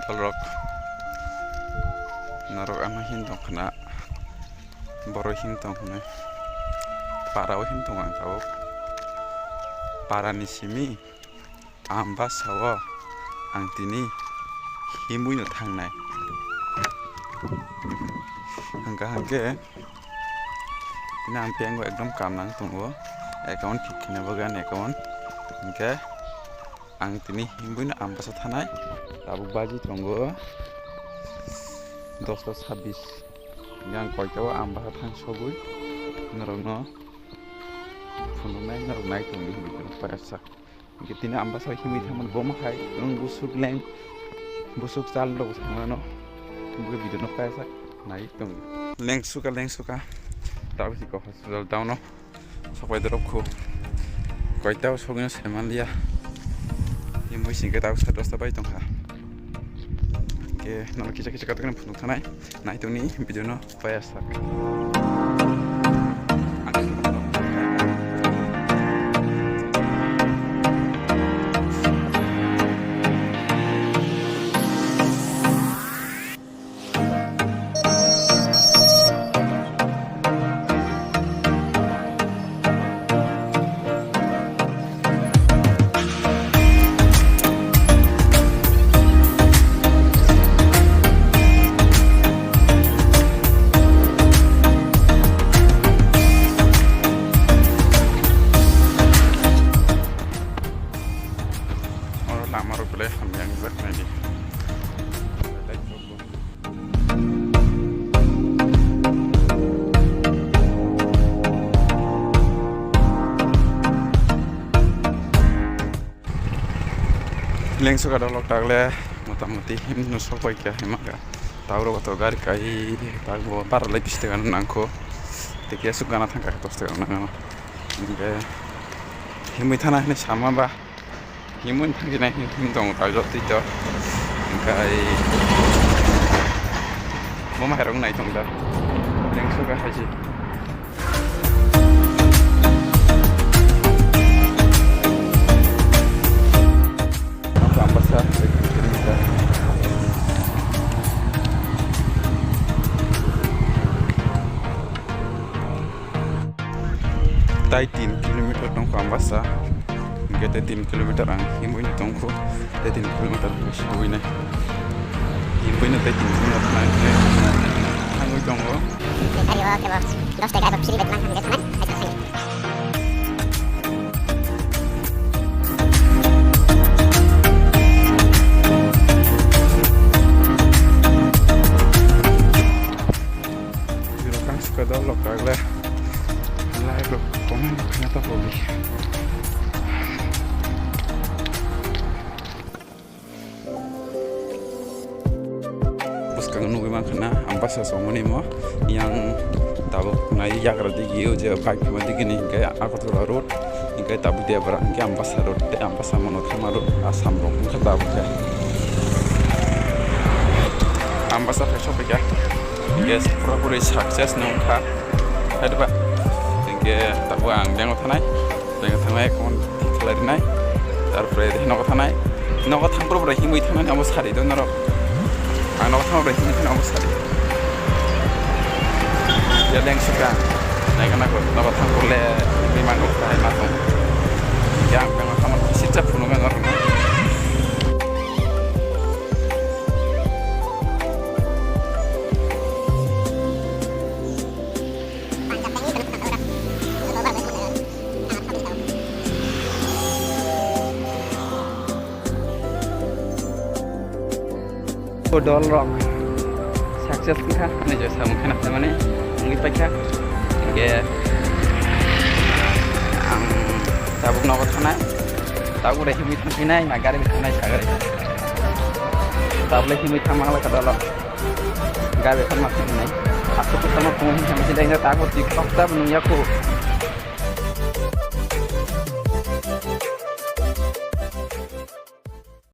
dalrok narok ama hintong kena boro hintong ne parao hintong ang tau parani simi Àmbassa wo ang tini himui no thangnai hangka hangke tina ampiang go ekdom kamnang tongo account kikne bagan account hangke ang tini himui no Àmbassa thanai tabuk baji tongo 10-26 yang koitawa Àmbassa thang sobui narokno phunungnai naroknai tongdi himui paisa Gitina Àmbassa himui thaman boma khai rung busuk leng busuk sal lo samano tumbuke bidono paisa nai tong leng suka tahu sih kok hospital down no sampai dropku koitau sogino semanlia himui singke tahu status tabai tong ha ke nama kisah katakan punuk tanai nai tong ni bidono paisa Maruk boleh yang zak nanti. Leng suka dolok tagle, muti him nusok koi kya hemaga. Tauro to gar kai tagbo par lagi stegan nangko. Tekia suka na thangka to stegan nang. Nge himui thana ne sama ba. Himun thangina hintong tajot tito kai moma herong nai tongda leng suka haji Àmbassa tai 3 kilometer tong Àmbassa Kita 3 kilometer ang himui ni tongko 3 kilometer himui ni himui ni 3 kilometer na hangui tongko ayo kebo 2 tegak bersih betlang hangga sana aja sini Birokang suka dolok kagle lai lo komen kenapa hobi Kang nunggu makna Àmbassa somoni mo yang tahu nai jagar digi uje bike mandi gini kayak aku tuh road kayak tabu dia berang kayak Àmbassa road deh Àmbassa mono sama road asam rong kan tabu kayak Àmbassa shop ya guys pura-pura sukses nungka ada pak kayak tabu ang dengan tanai kon kelari nai terus dengan tanai pura-pura himui tanai Àmbassa hari itu narok Ano ka ba hindi na Àmbassa ya leng suka naik kana ko nabatang kule limang ko tayo matong yang pengen sama sitsa punungan orang Paidal rock sukses kita ini juga sama kena teman ni mungkin pakai ke tabuk nak kena tabuk dah himui thangpinai nagar thangpinai sagar tabuk himui thamang la kadalo gabe thangma thangpinai aku tu sama pengen sama tidak ingat aku di fakta menunggu aku